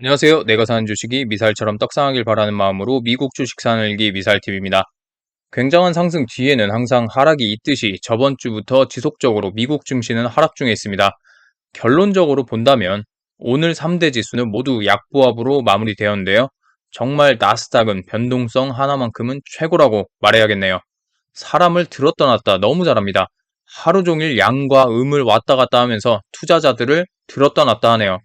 안녕하세요. 내가 사는 주식이 미사일처럼 떡상하길 바라는 마음으로 미국 주식 사늘기 미사일TV입니다. 굉장한 상승 뒤에는 항상 하락이 있듯이 저번 주부터 지속적으로 미국 증시는 하락 중에 있습니다. 결론적으로 본다면 오늘 3대 지수는 모두 약보합으로 마무리되었는데요. 정말 나스닥은 변동성 하나만큼은 최고라고 말해야겠네요. 사람을 들었다 놨다 너무 잘합니다. 하루 종일 양과 음을 왔다 갔다 하면서 투자자들을 들었다 놨다 하네요.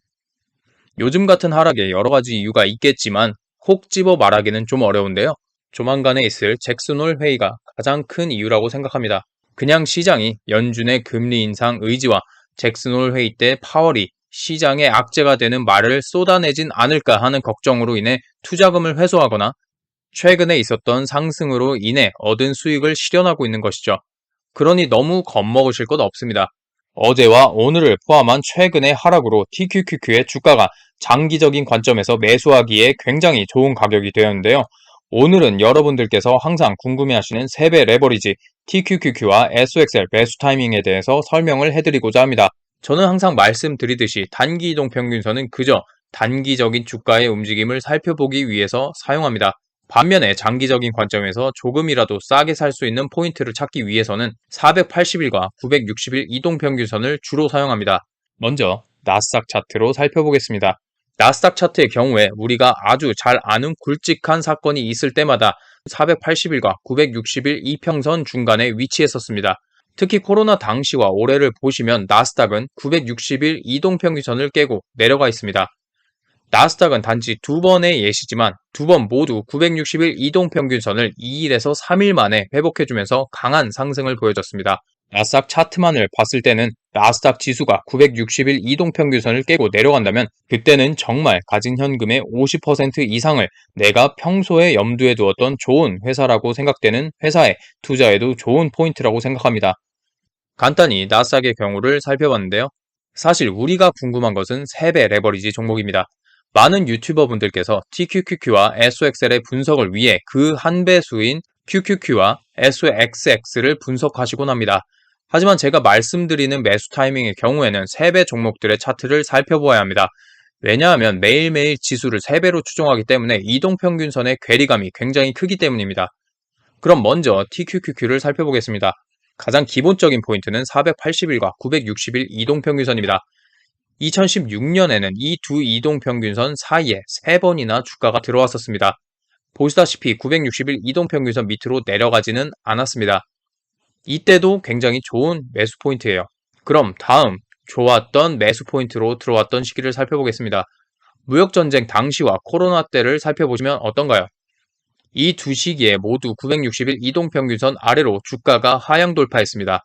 요즘 같은 하락에 여러 가지 이유가 있겠지만 콕 집어 말하기는 좀 어려운데요. 조만간에 있을 잭슨홀 회의가 가장 큰 이유라고 생각합니다. 그냥 시장이 연준의 금리 인상 의지와 잭슨홀 회의 때 파월이 시장의 악재가 되는 말을 쏟아내진 않을까 하는 걱정으로 인해 투자금을 회수하거나 최근에 있었던 상승으로 인해 얻은 수익을 실현하고 있는 것이죠. 그러니 너무 겁먹으실 것 없습니다. 어제와 오늘을 포함한 최근의 하락으로 TQQQ의 주가가 장기적인 관점에서 매수하기에 굉장히 좋은 가격이 되었는데요. 오늘은 여러분들께서 항상 궁금해하시는 3배 레버리지 TQQQ와 SOXL 매수 타이밍에 대해서 설명을 해드리고자 합니다. 저는 항상 말씀드리듯이 단기 이동 평균선은 그저 단기적인 주가의 움직임을 살펴보기 위해서 사용합니다. 반면에 장기적인 관점에서 조금이라도 싸게 살 수 있는 포인트를 찾기 위해서는 480일과 960일 이동평균선을 주로 사용합니다. 먼저 나스닥 차트로 살펴보겠습니다. 나스닥 차트의 경우에 우리가 아주 잘 아는 굵직한 사건이 있을 때마다 480일과 960일 이평선 중간에 위치했었습니다. 특히 코로나 당시와 올해를 보시면 나스닥은 960일 이동평균선을 깨고 내려가 있습니다. 나스닥은 단지 두 번의 예시지만 두 번 모두 960일 이동평균선을 2일에서 3일 만에 회복해주면서 강한 상승을 보여줬습니다. 나스닥 차트만을 봤을 때는 나스닥 지수가 960일 이동평균선을 깨고 내려간다면 그때는 정말 가진 현금의 50% 이상을 내가 평소에 염두에 두었던 좋은 회사라고 생각되는 회사에 투자해도 좋은 포인트라고 생각합니다. 간단히 나스닥의 경우를 살펴봤는데요. 사실 우리가 궁금한 것은 3배 레버리지 종목입니다. 많은 유튜버 분들께서 TQQQ와 SOXL의 분석을 위해 그 한 배수인 QQQ와 SOXX를 분석하시곤 합니다. 하지만 제가 말씀드리는 매수 타이밍의 경우에는 3배 종목들의 차트를 살펴보아야 합니다. 왜냐하면 매일매일 지수를 3배로 추정하기 때문에 이동평균선의 괴리감이 굉장히 크기 때문입니다. 그럼 먼저 TQQQ를 살펴보겠습니다. 가장 기본적인 포인트는 480일과 960일 이동평균선입니다. 2016년에는 이 두 이동평균선 사이에 3번이나 주가가 들어왔었습니다. 보시다시피 960일 이동평균선 밑으로 내려가지는 않았습니다. 이때도 굉장히 좋은 매수 포인트예요. 그럼 다음 좋았던 매수 포인트로 들어왔던 시기를 살펴보겠습니다. 무역전쟁 당시와 코로나 때를 살펴보시면 어떤가요? 이 두 시기에 모두 960일 이동평균선 아래로 주가가 하향 돌파했습니다.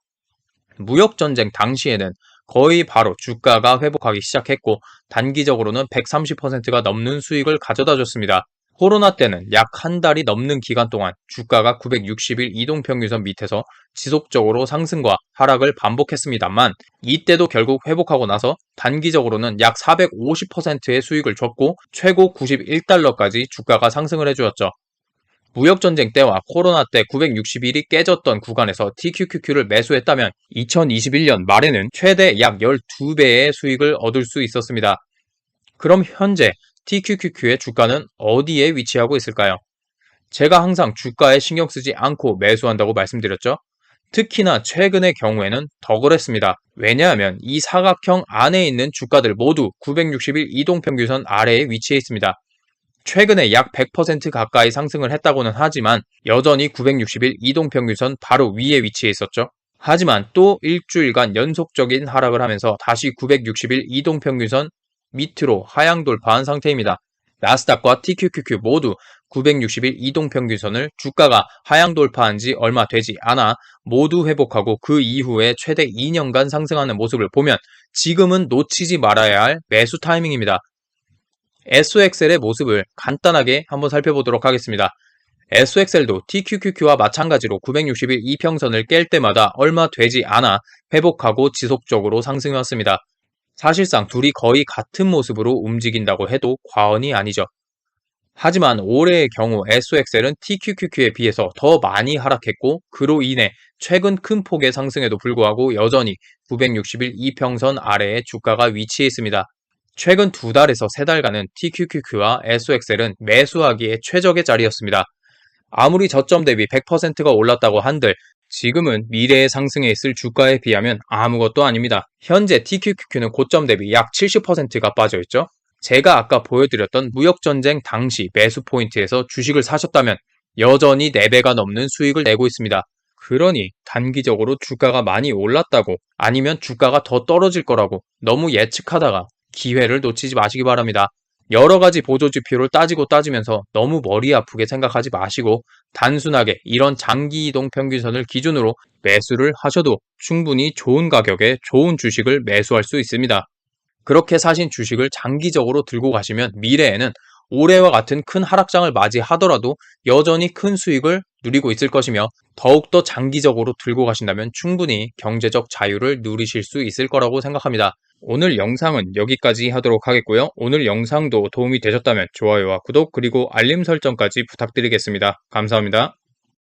무역전쟁 당시에는 거의 바로 주가가 회복하기 시작했고 단기적으로는 130%가 넘는 수익을 가져다 줬습니다. 코로나 때는 약 한 달이 넘는 기간 동안 주가가 960일 이동평균선 밑에서 지속적으로 상승과 하락을 반복했습니다만 이때도 결국 회복하고 나서 단기적으로는 약 450%의 수익을 줬고 최고 91달러까지 주가가 상승을 해주었죠. 무역전쟁 때와 코로나 때 960일이 깨졌던 구간에서 TQQQ를 매수했다면 2021년 말에는 최대 약 12배의 수익을 얻을 수 있었습니다. 그럼 현재 TQQQ의 주가는 어디에 위치하고 있을까요? 제가 항상 주가에 신경 쓰지 않고 매수한다고 말씀드렸죠? 특히나 최근의 경우에는 더 그랬습니다. 왜냐하면 이 사각형 안에 있는 주가들 모두 960일 이동평균선 아래에 위치해 있습니다. 최근에 약 100% 가까이 상승을 했다고는 하지만 여전히 960일 이동평균선 바로 위에 위치해 있었죠. 하지만 또 일주일간 연속적인 하락을 하면서 다시 960일 이동평균선 밑으로 하향 돌파한 상태입니다. 나스닥과 TQQQ 모두 960일 이동평균선을 주가가 하향 돌파한 지 얼마 되지 않아 모두 회복하고 그 이후에 최대 2년간 상승하는 모습을 보면 지금은 놓치지 말아야 할 매수 타이밍입니다. SOXL의 모습을 간단하게 한번 살펴보도록 하겠습니다. SOXL도 TQQQ와 마찬가지로 960일 이평선을 깰 때마다 얼마 되지 않아 회복하고 지속적으로 상승해왔습니다. 사실상 둘이 거의 같은 모습으로 움직인다고 해도 과언이 아니죠. 하지만 올해의 경우 SOXL은 TQQQ에 비해서 더 많이 하락했고 그로 인해 최근 큰 폭의 상승에도 불구하고 여전히 960일 이평선 아래에 주가가 위치해 있습니다. 최근 2달에서 3달간은 TQQQ와 SOXL은 매수하기에 최적의 자리였습니다. 아무리 저점 대비 100%가 올랐다고 한들 지금은 미래의 상승에 있을 주가에 비하면 아무것도 아닙니다. 현재 TQQQ는 고점 대비 약 70%가 빠져있죠. 제가 아까 보여드렸던 무역전쟁 당시 매수 포인트에서 주식을 사셨다면 여전히 4배가 넘는 수익을 내고 있습니다. 그러니 단기적으로 주가가 많이 올랐다고 아니면 주가가 더 떨어질 거라고 너무 예측하다가 기회를 놓치지 마시기 바랍니다. 여러 가지 보조지표를 따지면서 너무 머리 아프게 생각하지 마시고 단순하게 이런 장기 이동 평균선을 기준으로 매수를 하셔도 충분히 좋은 가격에 좋은 주식을 매수할 수 있습니다. 그렇게 사신 주식을 장기적으로 들고 가시면 미래에는 올해와 같은 큰 하락장을 맞이하더라도 여전히 큰 수익을 누리고 있을 것이며 더욱더 장기적으로 들고 가신다면 충분히 경제적 자유를 누리실 수 있을 거라고 생각합니다. 오늘 영상은 여기까지 하도록 하겠고요. 오늘 영상도 도움이 되셨다면 좋아요와 구독 그리고 알림 설정까지 부탁드리겠습니다. 감사합니다.